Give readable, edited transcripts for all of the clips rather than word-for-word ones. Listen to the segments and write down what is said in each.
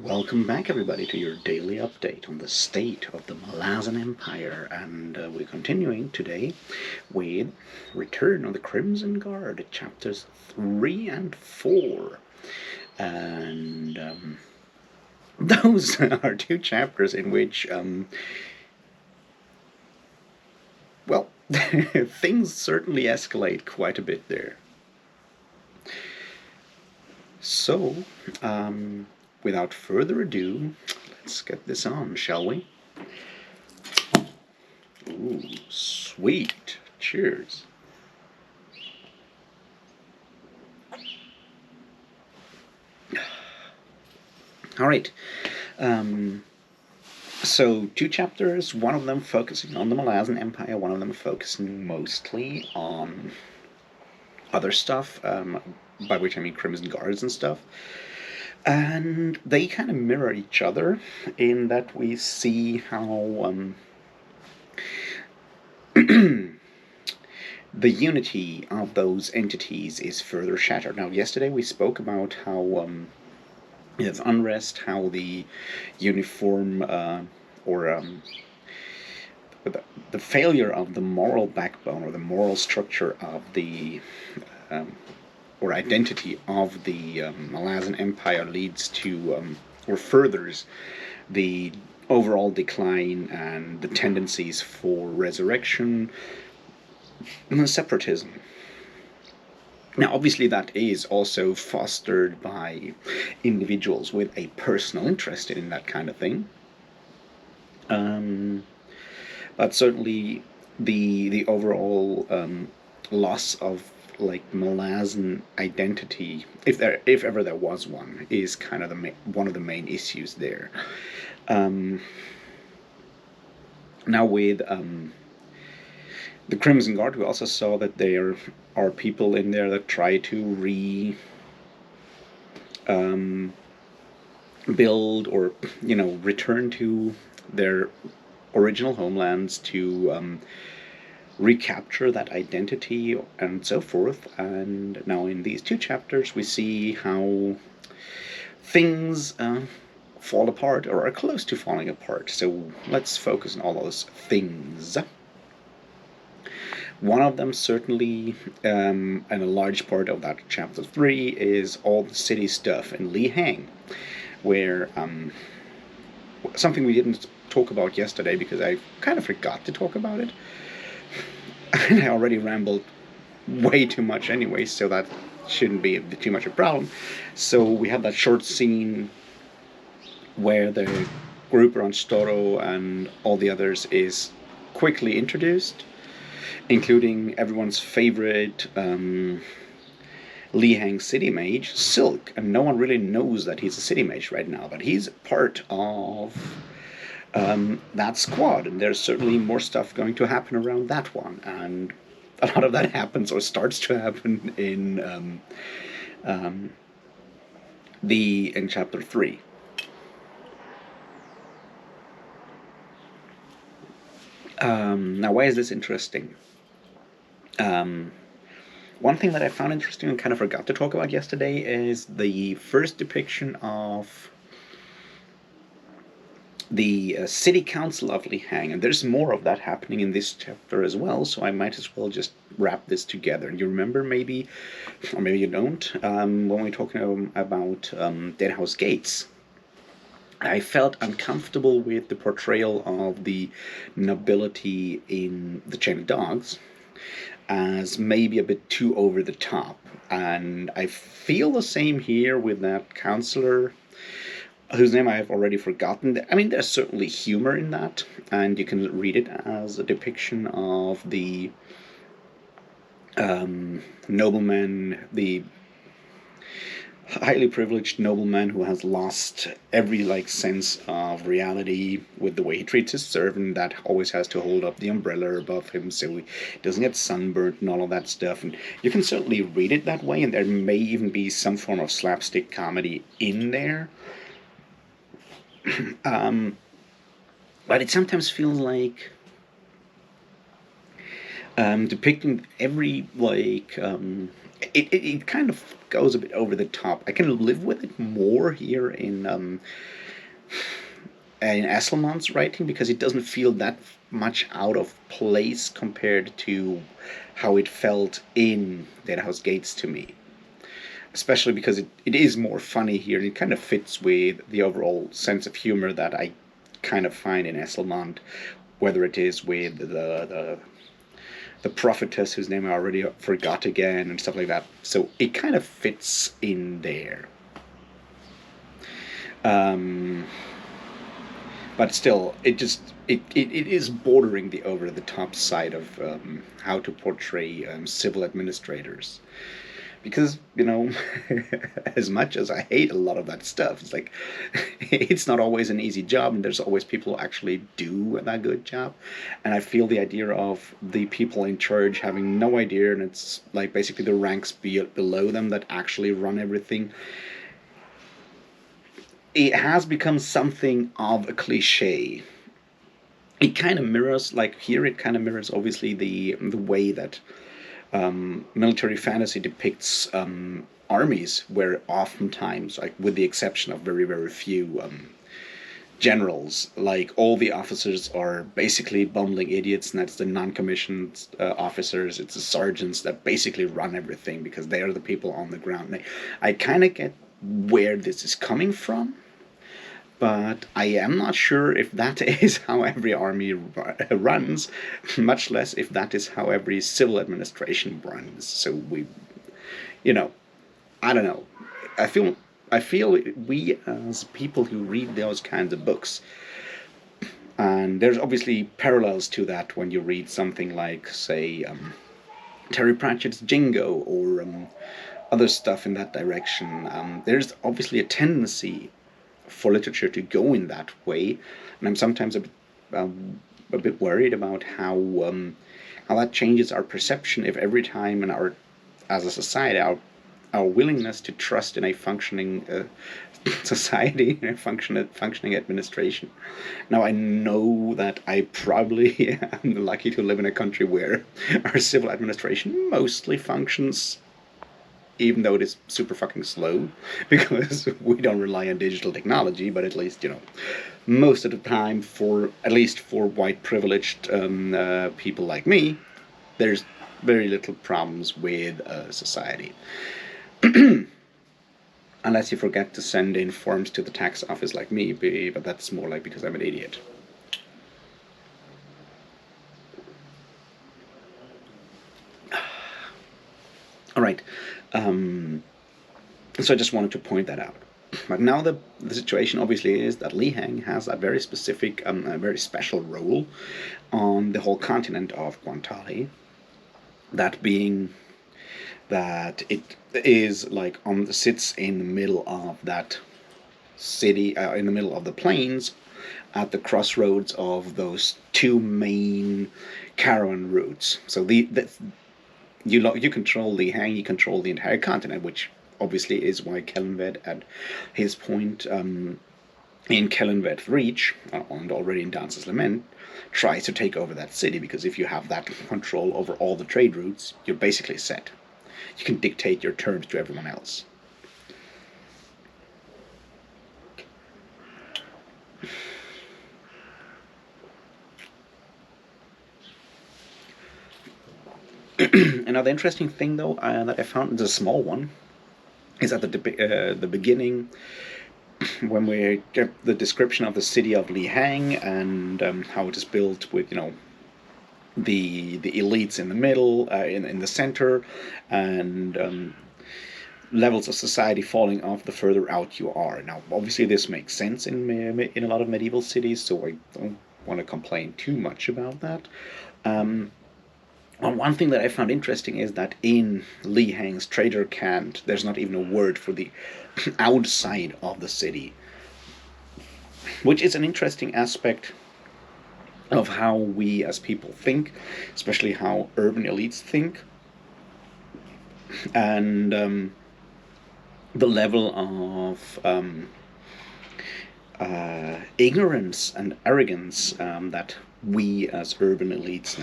Welcome back, everybody, to your daily update on the state of the Malazan Empire, and we're continuing today with Return of the Crimson Guard, chapters 3 and 4. And those are two chapters in which, well, things certainly escalate quite a bit there. So, without further ado, let's get this on, shall we? Ooh, sweet. Cheers. All right. So, two chapters, one of them focusing on the Malazan Empire, one of them focusing mostly on other stuff, by which I mean Crimson Guards and stuff. And they kind of mirror each other in that we see how the unity of those entities is further shattered. Now, yesterday we spoke about how there's unrest, how the uniform the failure of the moral backbone or the moral structure of the or identity of the Malazan Empire leads to or furthers the overall decline and the tendencies for resurrection and separatism. Now, obviously, that is also fostered by individuals with a personal interest in that kind of thing. But certainly, the overall loss of Malazan identity, if ever there was one, is kind of one of the main issues there. Now with the Crimson Guard, we also saw that there are people in there that try to build or return to their original homelands to recapture that identity and so forth. And now in these two chapters we see how things fall apart or are close to falling apart. So let's focus on all those things. One of them certainly, and a large part of that chapter 3, is all the city stuff in Lihang, where something we didn't talk about yesterday because I kind of forgot to talk about it. And I already rambled way too much anyway, so that shouldn't be too much of a problem. So we have that short scene where the group around Storo and all the others is quickly introduced, including everyone's favorite Lihang city mage, Silk. And no one really knows that he's a city mage right now, but he's part of that squad, and there's certainly more stuff going to happen around that one, and a lot of that happens or starts to happen in chapter 3. Now, why is this interesting? One thing that I found interesting and kind of forgot to talk about yesterday is the first depiction of the city council of Lihang, and there's more of that happening in this chapter as well, so I might as well just wrap this together. You remember, maybe, or maybe you don't, when we were talking about Deadhouse Gates, I felt uncomfortable with the portrayal of the nobility in The Chain of Dogs as maybe a bit too over the top, and I feel the same here with that counselor whose name I have already forgotten. I mean, there's certainly humor in that, and you can read it as a depiction of the nobleman, the highly privileged nobleman who has lost every sense of reality with the way he treats his servant, that always has to hold up the umbrella above him so he doesn't get sunburnt and all of that stuff. And you can certainly read it that way, and there may even be some form of slapstick comedy in there. But it sometimes feels like depicting every it kind of goes a bit over the top. I can live with it more here in Esslemont's writing because it doesn't feel that much out of place compared to how it felt in Dead House Gates to me. Especially because it is more funny here and it kind of fits with the overall sense of humor that I kind of find in Esslemont, whether it is with the prophetess whose name I already forgot again and stuff like that. So it kind of fits in there. But still, it is bordering the over the top side of how to portray civil administrators. Because, as much as I hate a lot of that stuff, it's like, it's not always an easy job, and there's always people who actually do that good job. And I feel the idea of the people in charge having no idea, and it's like basically the ranks below them that actually run everything. It has become something of a cliche. It kind of mirrors, like here, it kind of mirrors obviously the way that military fantasy depicts armies, where oftentimes, like with the exception of very, very few generals, like all the officers are basically bumbling idiots, and that's the non-commissioned officers. It's the sergeants that basically run everything because they are the people on the ground. I kind of get where this is coming from, but I am not sure if that is how every army runs, much less if that is how every civil administration runs. So I don't know. I feel we as people who read those kinds of books, and there's obviously parallels to that when you read something like, say, Terry Pratchett's Jingo or other stuff in that direction. There's obviously a tendency for literature to go in that way, and I'm sometimes a bit worried about how that changes our perception if every time in our, as a society, our willingness to trust in a functioning society, a functioning administration. Now I know that I probably am lucky to live in a country where our civil administration mostly functions, even though it is super fucking slow, because we don't rely on digital technology, but at least, most of the time, at least for white privileged people like me, there's very little problems with society. Unless you forget to send in forms to the tax office like me, but that's more like because I'm an idiot. All right. So I just wanted to point that out. But now the situation obviously is that Lihang has a very specific, a very special role on the whole continent of Guantali. That being that it is like sits in the middle of that city, in the middle of the plains, at the crossroads of those two main caravan routes. So you control Lihang, you control the entire continent, which obviously is why Kellenved, at his point in Kellenved's Reach, and already in Dance's Lament, tries to take over that city, because if you have that control over all the trade routes, you're basically set. You can dictate your terms to everyone else. Another interesting thing, though, that I found, is a small one, is at the beginning, when we get the description of the city of Lihang and how it is built with, the elites in the middle, in the center, and levels of society falling off the further out you are. Now, obviously, this makes sense in a lot of medieval cities, so I don't want to complain too much about that. One thing that I found interesting is that in Lihang's trader cant, there's not even a word for the outside of the city, which is an interesting aspect of how we as people think, especially how urban elites think, and the level of ignorance and arrogance that we as urban elites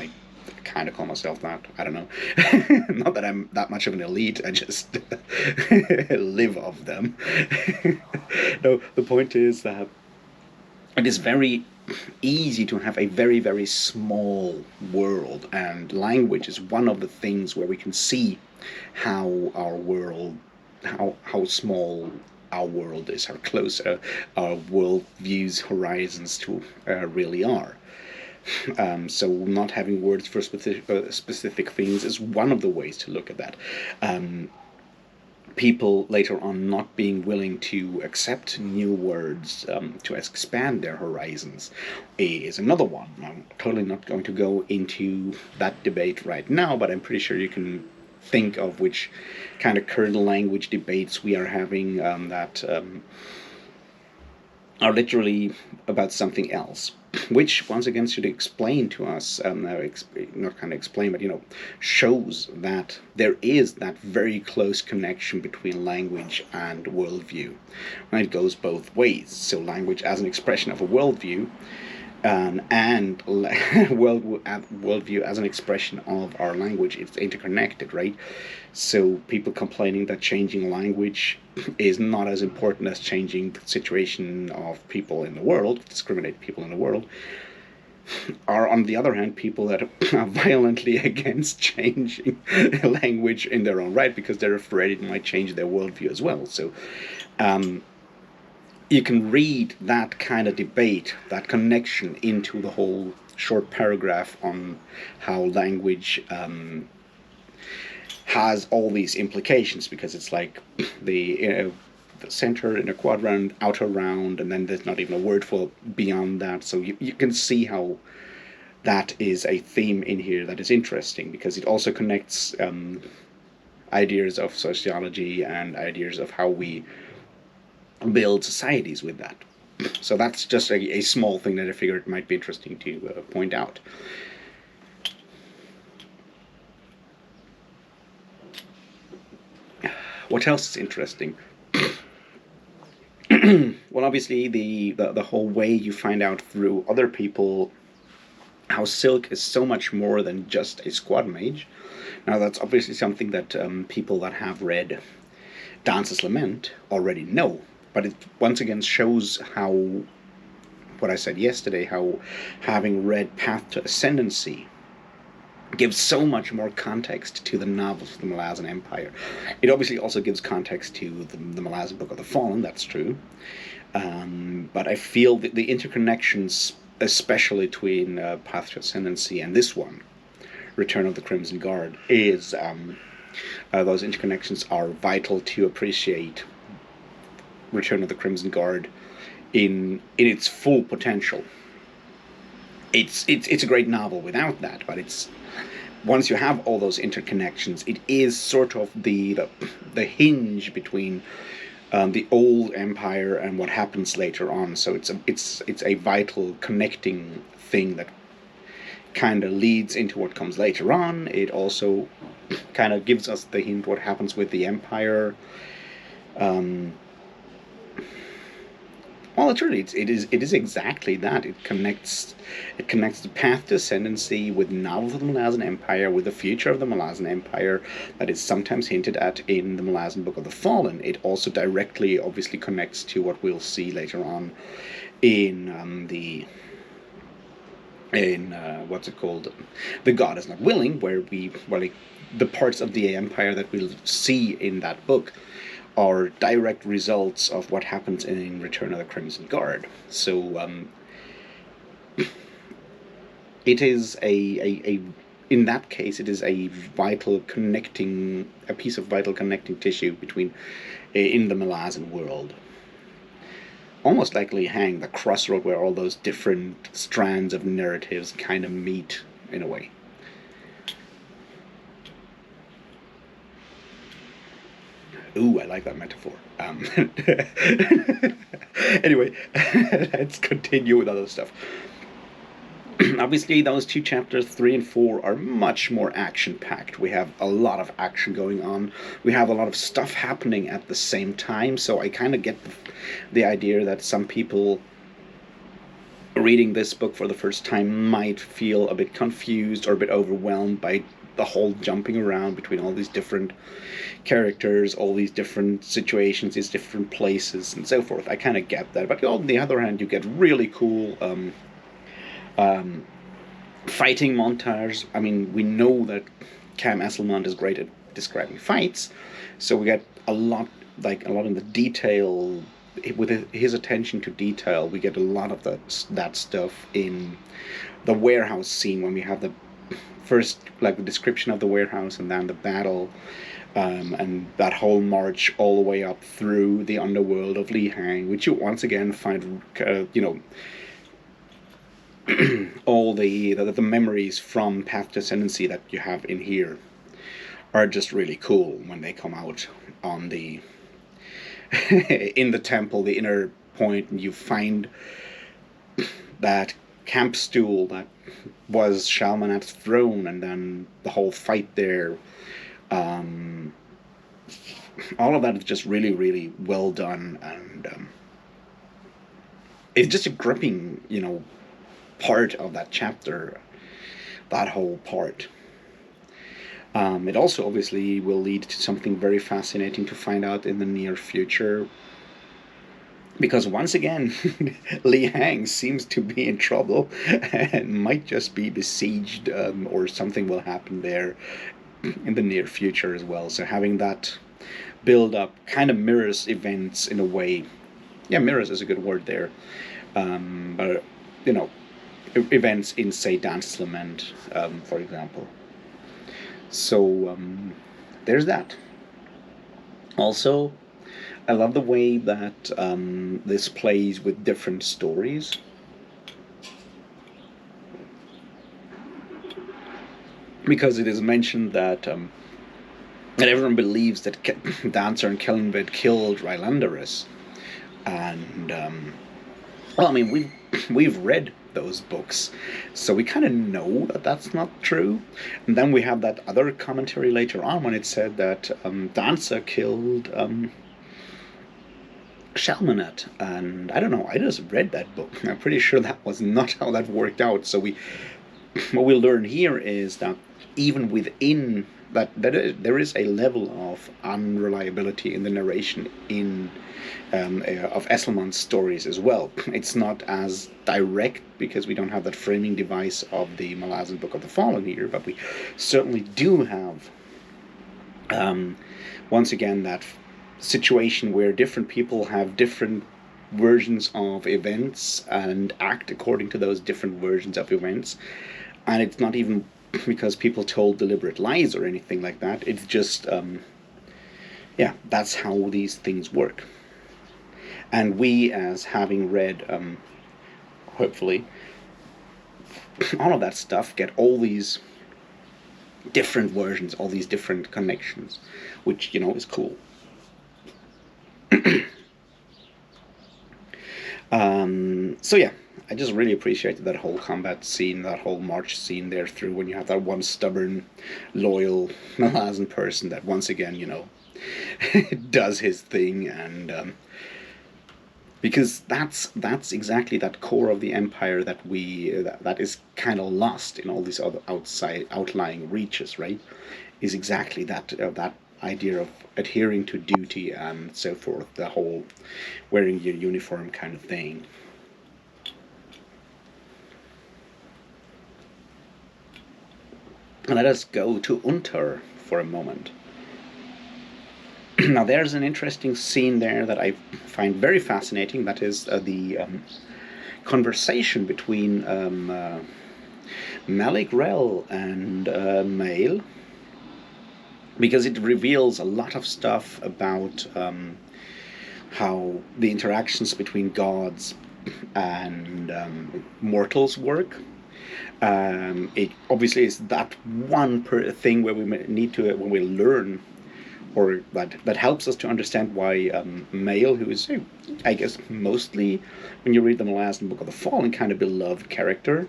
kind of call myself that. I don't know. Not that I'm that much of an elite. I just live of them. No, the point is that it is very easy to have a very, very small world, and language is one of the things where we can see how our world, how small our world is, how close our world views horizons to really are. So not having words for specific things is one of the ways to look at that. People later on not being willing to accept new words to expand their horizons is another one. I'm totally not going to go into that debate right now, but I'm pretty sure you can think of which kind of current language debates we are having that are literally about something else, which once again should explain to us, not kind of explain, but shows that there is that very close connection between language and worldview. And it goes both ways. So language as an expression of a worldview, and worldview as an expression of our language. It's interconnected, right? So people complaining that changing language is not as important as changing the situation of people in the world, discriminate people in the world, are on the other hand people that are violently against changing language in their own right because they're afraid it might change their worldview as well. So you can read that kind of debate, that connection, into the whole short paragraph on how language has all these implications, because it's like the center in a quadrant, outer round, and then there's not even a word for beyond that. So you can see how that is a theme in here that is interesting, because it also connects ideas of sociology and ideas of how we build societies with that. So that's just a small thing that I figured might be interesting to point out. What else is interesting? Well, obviously the whole way you find out through other people how Silk is so much more than just a squad mage. Now that's obviously something that people that have read Dance's Lament already know, but it once again shows how, what I said yesterday, how having read Path to Ascendancy gives so much more context to the novels of the Malazan Empire. It obviously also gives context to the Malazan Book of the Fallen, that's true. But I feel that the interconnections, especially between Path to Ascendancy and this one, Return of the Crimson Guard, is those interconnections are vital to appreciate Return of the Crimson Guard in its full potential. It's a great novel without that, but it's, once you have all those interconnections, it is sort of the hinge between the old empire and what happens later on. So it's a vital connecting thing that kind of leads into what comes later on. It also kind of gives us the hint what happens with the empire. Well, it's really, it is exactly that. It connects the Path to Ascendancy with novels of the Malazan Empire, with the future of the Malazan Empire that is sometimes hinted at in the Malazan Book of the Fallen. It also directly, obviously, connects to what we'll see later on in what's it called? The God is Not Willing, where the parts of the Empire that we'll see in that book are direct results of what happens in Return of the Crimson Guard. So it is in that case, it is a piece of vital connecting tissue between in the Malazan world. Almost like Li Hang, the crossroad where all those different strands of narratives kind of meet in a way. Ooh, I like that metaphor. Anyway, let's continue with other stuff. Obviously, those two chapters, 3 and 4, are much more action-packed. We have a lot of action going on. We have a lot of stuff happening at the same time, so I kind of get the idea that some people reading this book for the first time might feel a bit confused or a bit overwhelmed by the whole jumping around between all these different characters, all these different situations, these different places, and so forth. I kind of get that. But on the other hand, you get really cool um, fighting montage. I mean, we know that Cam Esslemont is great at describing fights, so we get a lot in the detail. With his attention to detail, we get a lot of that stuff in the warehouse scene when we have the first, like, the description of the warehouse and then the battle, and that whole march all the way up through the underworld of Lihang, which you once again find, all the memories from Path to Ascendancy that you have in here are just really cool when they come out on the in the temple, the inner point, and you find that camp stool that was Shalmanat's throne, and then the whole fight there. All of that is just really, really well done, and it's just a gripping, part of that chapter, that whole part. It also obviously will lead to something very fascinating to find out in the near future, because once again, Li Hang seems to be in trouble and might just be besieged, or something will happen there in the near future as well. So having that build up kind of mirrors events in a way. Yeah, mirrors is a good word there. But events in, say, Dance's Lament, for example. So there's that. Also, I love the way that this plays with different stories. Because it is mentioned that everyone believes that Dancer and Kellenbed killed Rylanderus. And, well, I mean, we've read those books, so we kind of know that that's not true. And then we have that other commentary later on when it said that Dancer killed Shalmanat, and I don't know, I just read that book. I'm pretty sure that was not how that worked out. So what we learn here is that even within that there is a level of unreliability in the narration of Esslemont's stories as well. It's not as direct because we don't have that framing device of the Malazan Book of the Fallen here, but we certainly do have once again that situation where different people have different versions of events and act according to those different versions of events. And it's not even because people told deliberate lies or anything like that. It's just, that's how these things work. And we, as having read, hopefully, all of that stuff, get all these different versions, all these different connections, which, is cool. So yeah, I just really appreciated that whole combat scene, that whole march scene there through, when you have that one stubborn, loyal Malazan person that once again, does his thing, and because that's exactly that core of the empire that that is kind of lost in all these other outlying reaches, right? Is exactly that idea of adhering to duty and so forth, the whole wearing your uniform kind of thing. And let us go to Unter for a moment. Now there's an interesting scene there that I find very fascinating. That is the conversation between Malikrel and Mael, because it reveals a lot of stuff about how the interactions between gods and mortals work. It obviously is that one thing where we need to, when we learn, or that helps us to understand why Mael, who is, I guess, mostly, when you read the Malazan Book of the Fallen, kind of beloved character,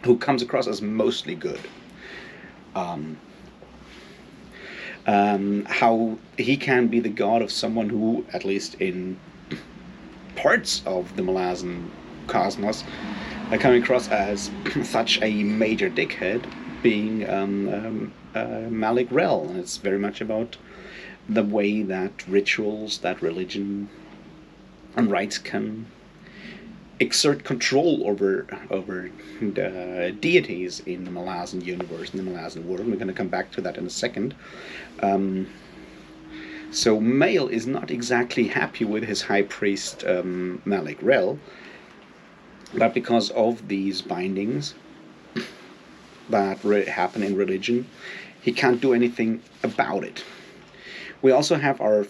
who comes across as mostly good. How he can be the god of someone who, at least in parts of the Malazan cosmos coming across as such a major dickhead being Malikrel, and it's very much about the way that rituals, that religion, and rites can exert control over the deities in the Malazan universe, in the Malazan world. We're going to come back to that in a second. So Mael is not exactly happy with his high priest Malikrel, but because of these bindings that happen in religion, he can't do anything about it. We also have our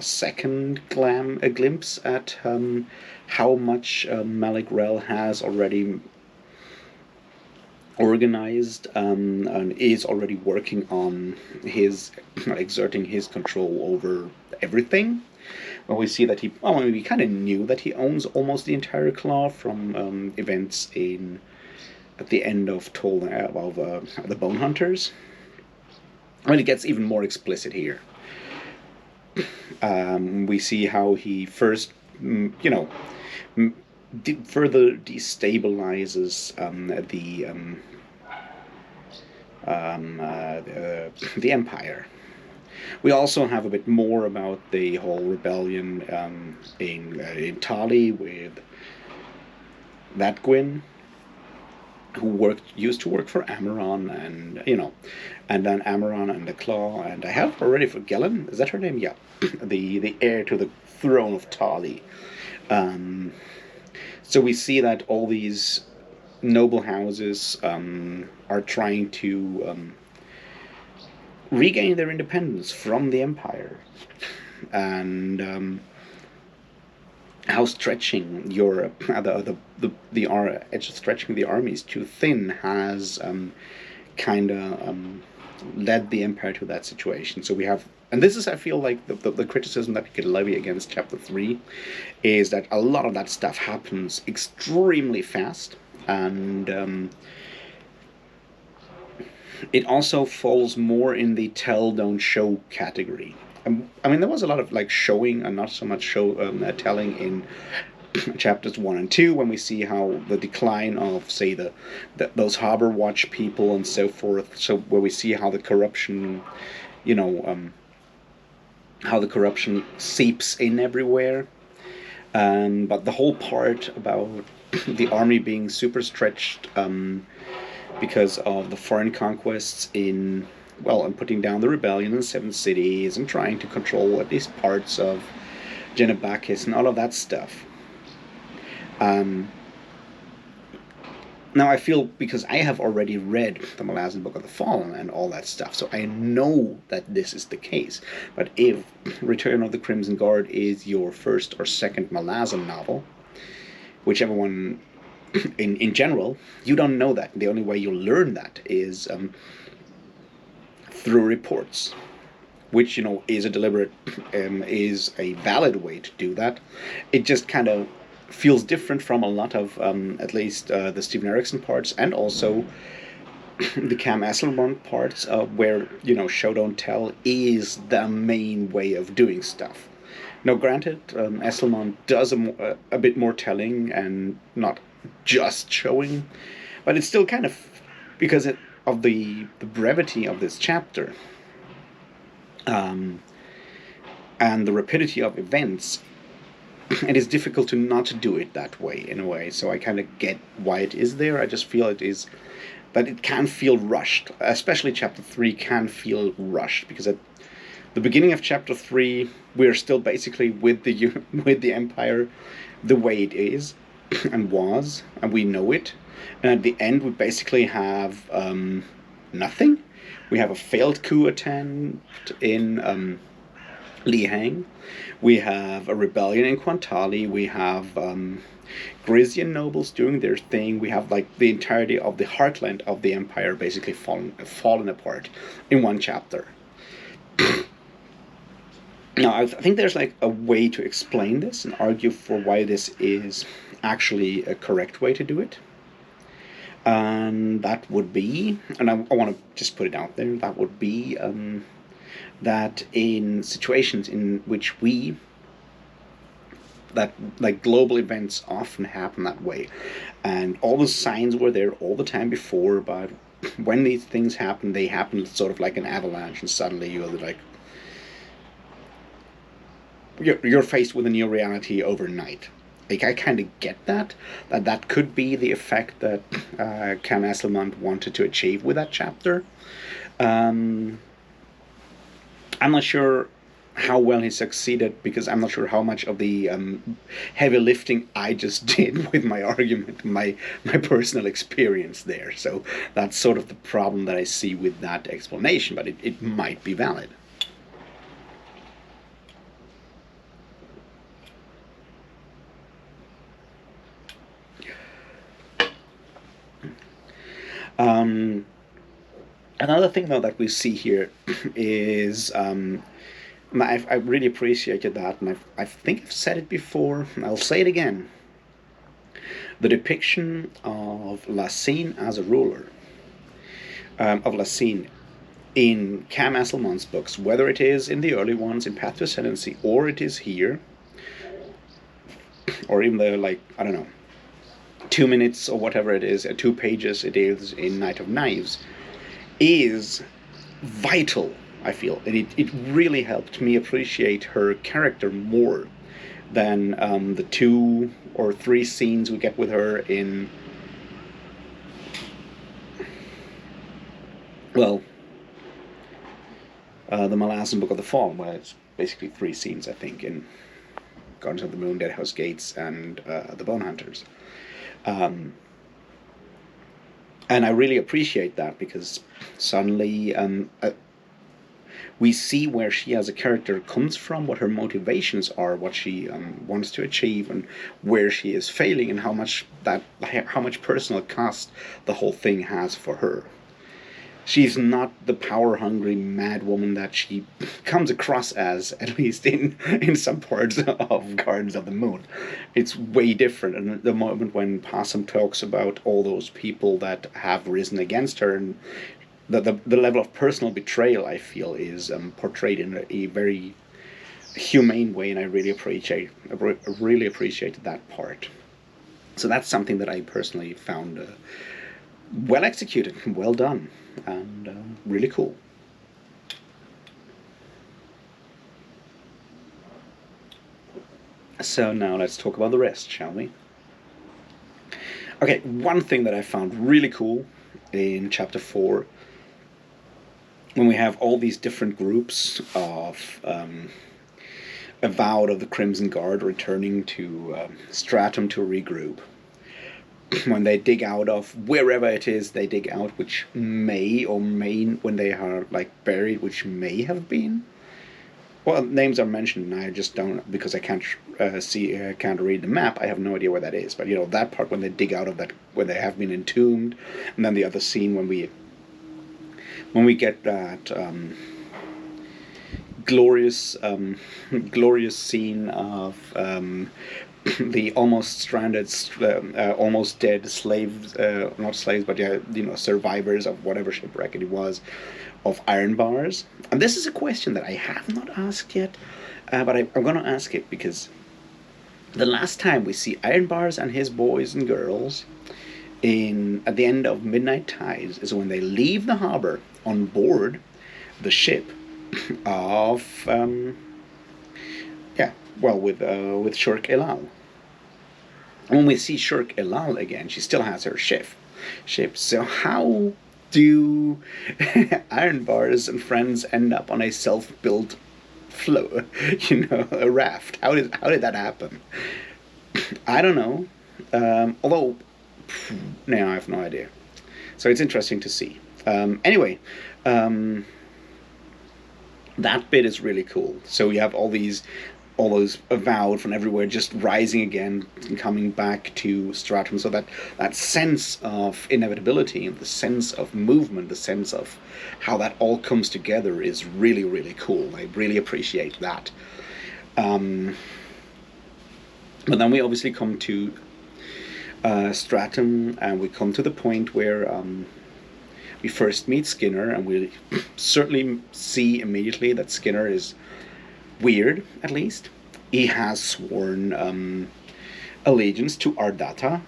second glimpse at how much Malikrel has already organized and is already working on his exerting his control over everything. Well, we see that we kind of knew that he owns almost the entire claw from events at the end of the Bone Hunters. Well, it gets even more explicit here. We see how he first, further destabilizes the Empire. We also have a bit more about the whole rebellion in Tali with that Gwyn, who used to work for Amaron, and then Amaron and the Claw, and I have already for Gelen, is that her name? Yeah, the heir to the throne of Tali. So we see that all these noble houses are trying to regain their independence from the Empire, and how stretching stretching the armies too thin has kind of led the Empire to that situation. So we have, and this is, I feel like, the criticism that we could levy against Chapter 3 is that a lot of that stuff happens extremely fast, and it also falls more in the tell, don't show category. I mean, there was a lot of showing and not so much telling in chapters 1 and 2, when we see how the decline of, say, those harbor watch people and so forth. So where we see how the corruption, how the corruption seeps in everywhere. But the whole part about the army being super stretched because of the foreign conquests and putting down the rebellion in 7 cities and trying to control at least parts of Genebakis and all of that stuff. Now I feel, because I have already read the Malazan Book of the Fallen and all that stuff, so I know that this is the case. But if Return of the Crimson Guard is your first or second Malazan novel, whichever one, in general, you don't know that. The only way you learn that is through reports, which is a deliberate, is a valid way to do that. It just kind of feels different from a lot of, at least the Stephen Erickson parts, and also the Cam Esslemont parts, where show don't tell is the main way of doing stuff. Now, granted, Esslemont does a bit more telling and not just showing, but it's still kind of, because of the brevity of this chapter, and the rapidity of events, it is difficult to not do it that way, in a way. So I kind of get why it is there. I just feel that it can feel rushed. Especially chapter 3 can feel rushed, because at the beginning of chapter 3, we're still basically with the Empire the way it is and was, and we know it. And at the end, we basically have nothing. We have a failed coup attempt in Lihang. We have a rebellion in Quantali. We have Grisian nobles doing their thing. We have the entirety of the heartland of the Empire basically fallen apart in one chapter. Now, I think there's a way to explain this and argue for why this is actually a correct way to do it. And that would be, and I want to just put it out there, that would be that in situations in which we that like global events often happen that way, and all the signs were there all the time before, but when these things happen, they happen sort of like an avalanche, and suddenly you're like you're faced with a new reality overnight. Like, I kind of get that could be the effect that Cam Esslemont wanted to achieve with that chapter. I'm not sure how well he succeeded, because I'm not sure how much of the heavy lifting I just did with my argument, my personal experience there. So that's sort of the problem that I see with that explanation, but it might be valid. Another thing, though, that we see here is I really appreciated that, and I think I've said it before, and I'll say it again. The depiction of Lassine as a ruler, of Lassine in Cam Esslemont's books, whether it is in the early ones in Path to Ascendancy, or it is here, or even the, like, I don't know, 2 minutes or whatever it is, 2 pages it is in Knight of Knives, is vital, I feel. And it really helped me appreciate her character more than the 2 or 3 scenes we get with her in, well, the Malazan Book of the Fall, where it's basically 3 scenes, I think, in Gardens of the Moon, Deadhouse Gates, and the Bone Hunters. And I really appreciate that, because suddenly we see where she as a character comes from, what her motivations are, what she wants to achieve, and where she is failing, and how much personal cost the whole thing has for her. She's not the power-hungry mad woman that she comes across as, at least in some parts of Gardens of the Moon. It's way different. And at the moment when Possum talks about all those people that have risen against her, and the level of personal betrayal, I feel, is portrayed in a very humane way, and I really appreciated that part. So that's something that I personally found well executed, well done, and really cool. So now let's talk about the rest, shall we? Okay, one thing that I found really cool in chapter 4, when we have all these different groups of Avowed of the Crimson Guard returning to Stratum to regroup, when they dig out of wherever it is they dig out, which may or may, when they are like buried, which may have been, well, names are mentioned and I just don't, because I can't can't read the map, I have no idea where that is. But you know, that part when they dig out of that, where they have been entombed, and then the other scene when we get that glorious scene of the almost stranded, almost dead slaves, not slaves, but yeah, you know, survivors of whatever shipwreck it was, of iron bars. And this is a question that I have not asked yet, but I'm going to ask it, because the last time we see Iron Bars and his boys and girls at the end of Midnight Tides is when they leave the harbor on board the ship of with Shurk Elal. And when we see Shurk Elal again, she still has her ship. So how do Iron Bars and friends end up on a self-built float, a raft? How did that happen? I don't know. Although now I have no idea. So it's interesting to see. Anyway, that bit is really cool. So we have all those Avowed from everywhere just rising again and coming back to Stratum. So that sense of inevitability, the sense of movement, the sense of how that all comes together is really, really cool. I really appreciate that. But then we obviously come to Stratum, and we come to the point where we first meet Skinner, and we certainly see immediately that Skinner is weird, at least. he has sworn allegiance to Ardata,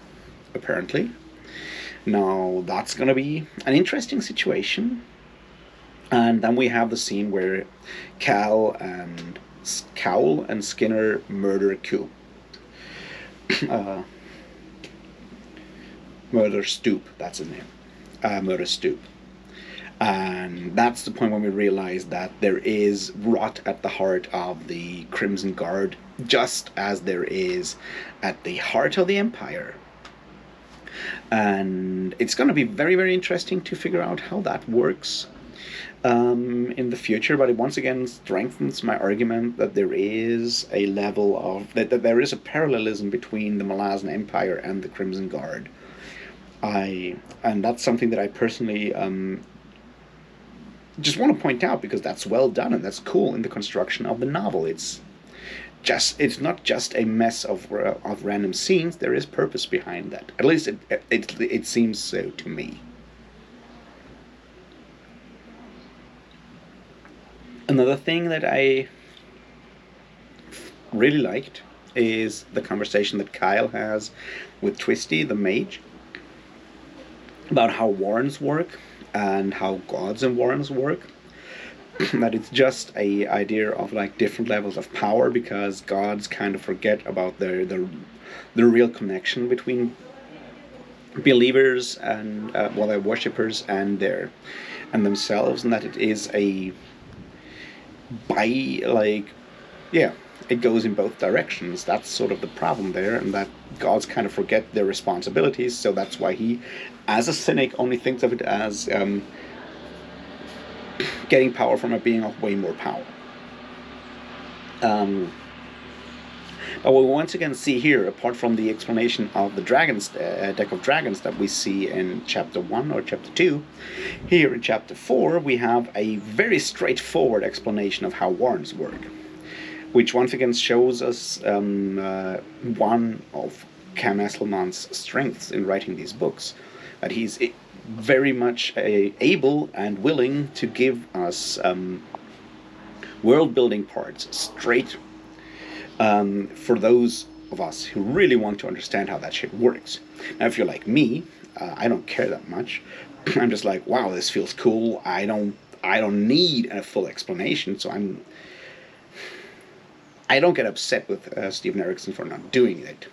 apparently. Now that's going to be an interesting situation. And then we have the scene where Cal and Cowl and Skinner murder Coop. Murder Stoop, that's his name. Murder Stoop. And that's the point when we realize that there is rot at the heart of the Crimson Guard, just as there is at the heart of the Empire. And it's going to be very, very interesting to figure out how that works in the future, but it once again strengthens my argument that there is a level of that there is a parallelism between the Malazan Empire and the Crimson Guard. And that's something that I personally just want to point out, because that's well done and that's cool in the construction of the novel. It's not just a mess of random scenes. There is purpose behind that. At least it seems so to me. Another thing that I really liked is the conversation that Kyle has with Twisty, the mage, about how warrants work and how gods and warrants work. That it's just a idea of like different levels of power, because gods kind of forget about the real connection between believers and their worshippers and themselves, and that it is it goes in both directions. That's sort of the problem there, and that gods kind of forget their responsibilities, so that's why he, as a cynic, only thinks of it as getting power from a being of way more power. But what we once again see here, apart from the explanation of the dragons, deck of dragons that we see in chapter 1 or chapter 2, here in chapter 4 we have a very straightforward explanation of how warrants work, which once again shows us one of Cam Esslemont's strengths in writing these books, that he's very much able and willing to give us world-building parts straight for those of us who really want to understand how that shit works. Now, if you're like me, I don't care that much. I'm just like, wow, this feels cool. I don't need a full explanation, so I don't get upset with Steven Erikson for not doing it.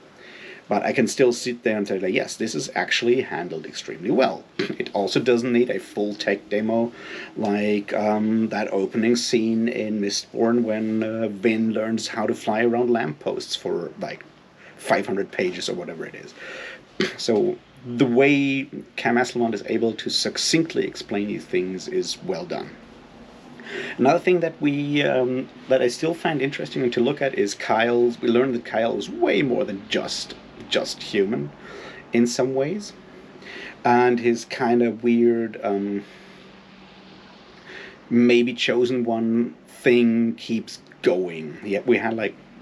But I can still sit there and say, like, yes, this is actually handled extremely well. It also doesn't need a full tech demo like that opening scene in Mistborn when Vin learns how to fly around lampposts for like 500 pages or whatever it is. So the way Cam Esslemont is able to succinctly explain these things is well done. Another thing that that I still find interesting to look at is Kyle's. We learned that Kyle is way more than just human in some ways, and his kind of weird maybe chosen one thing keeps going. We had and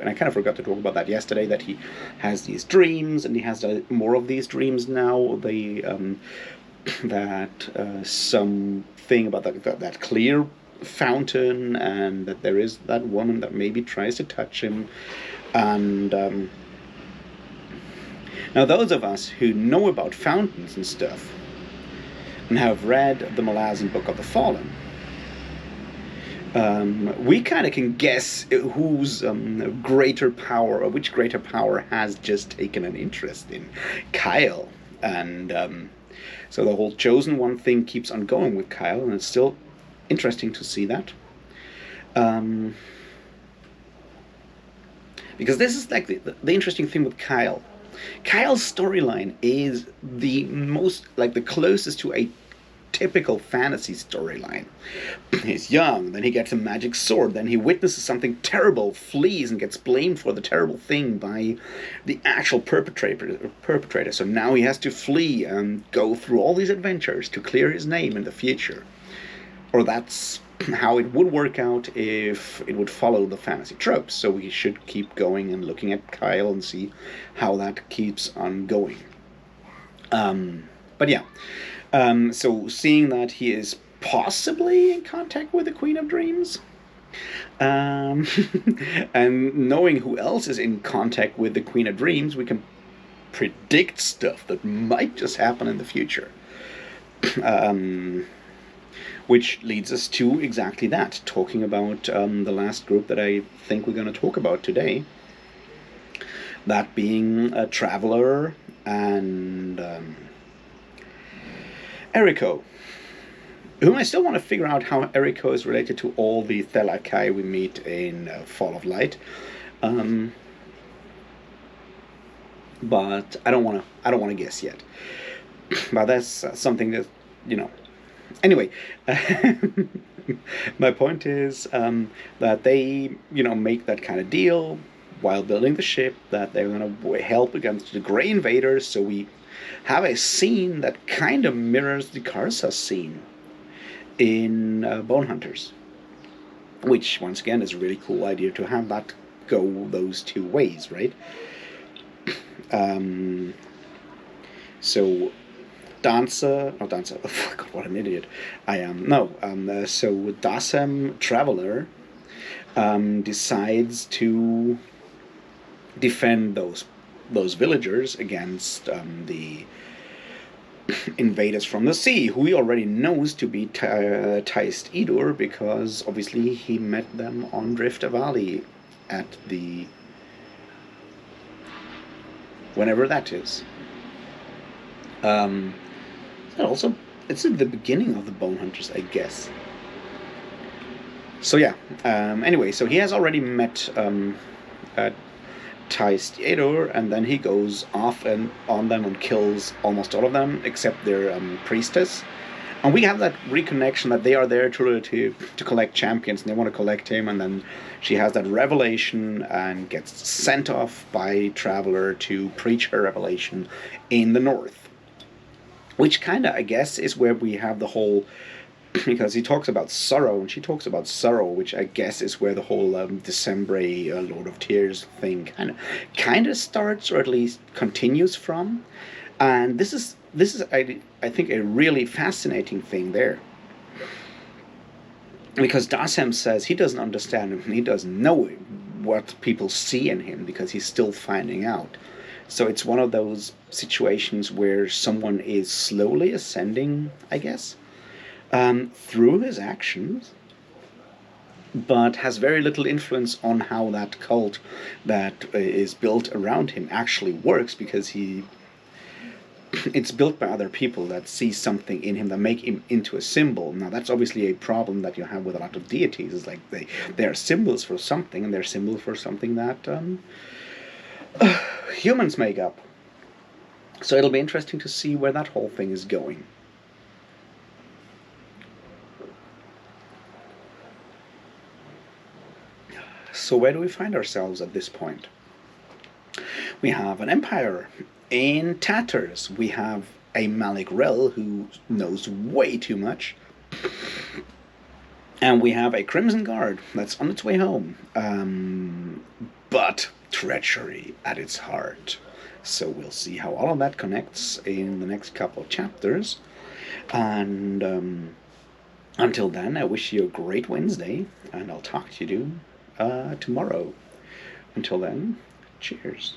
I kind of forgot to talk about that yesterday, that he has these dreams, and he has more of these dreams now. Something about that clear fountain, and that there is that woman that maybe tries to touch him, and now those of us who know about fountains and stuff and have read the Malazan Book of the Fallen, we kind of can guess whose greater power, or which greater power has just taken an interest in Kyle, and so the whole chosen one thing keeps on going with Kyle, and it's still interesting to see that, because this is like the interesting thing with Kyle. Kyle's storyline is the most, like, the closest to a typical fantasy storyline. He's young, then he gets a magic sword, then he witnesses something terrible, flees, and gets blamed for the terrible thing by the actual perpetrator. So now he has to flee and go through all these adventures to clear his name in the future. Or that's how it would work out if it would follow the fantasy tropes. So we should keep going and looking at Kyle and see how that keeps on going. But yeah, so seeing that he is possibly in contact with the Queen of Dreams, Um, and knowing who else is in contact with the Queen of Dreams, we can predict stuff that might just happen in the future. Um, which leads us to exactly that, talking about the last group that I think we're going to talk about today. That being a Traveler and Eriko, whom I still want to figure out how Eriko is related to all the Thelakai we meet in Fall of Light. But I don't want to guess yet. But that's something that, you know. Anyway, my point is that they, make that kind of deal while building the ship, that they're going to help against the Grey Invaders. So we have a scene that kind of mirrors the Karsa scene in Bone Hunters, which once again is a really cool idea to have that go those two ways, right? So Dancer, not Dancer, oh God, what an idiot I am. No, so Dasem Traveler decides to defend those villagers against the invaders from the sea, who he already knows to be Taist Idur, because obviously he met them on Drifter Valley at the whenever that is. Also, it's at the beginning of the Bone Hunters, I guess. So yeah. Anyway, so he has already met Taist Idur, and then he goes off and on them and kills almost all of them except their priestess. And we have that reconnection that they are there to collect champions, and they want to collect him, and then she has that revelation and gets sent off by Traveler to preach her revelation in the north. Which kind of, I guess, is where we have the whole, because he talks about sorrow, and she talks about sorrow, which I guess is where the whole December Lord of Tears thing kind of starts, or at least continues from. And this is I think a really fascinating thing there, because Dasem says he doesn't understand him, he doesn't know what people see in him because he's still finding out. So it's one of those situations where someone is slowly ascending, I guess, through his actions, but has very little influence on how that cult that is built around him actually works, because it's built by other people that see something in him that make him into a symbol. Now that's obviously a problem that you have with a lot of deities, is like they are symbols for something, and they're symbols for something that humans make up. So it'll be interesting to see where that whole thing is going. So where do we find ourselves at this point? We have an empire in tatters. We have a Malikrel who knows way too much. And we have a Crimson Guard that's on its way home. But treachery at its heart. So we'll see how all of that connects in the next couple of chapters. And until then, I wish you a great Wednesday, and I'll talk to you tomorrow. Until then, cheers.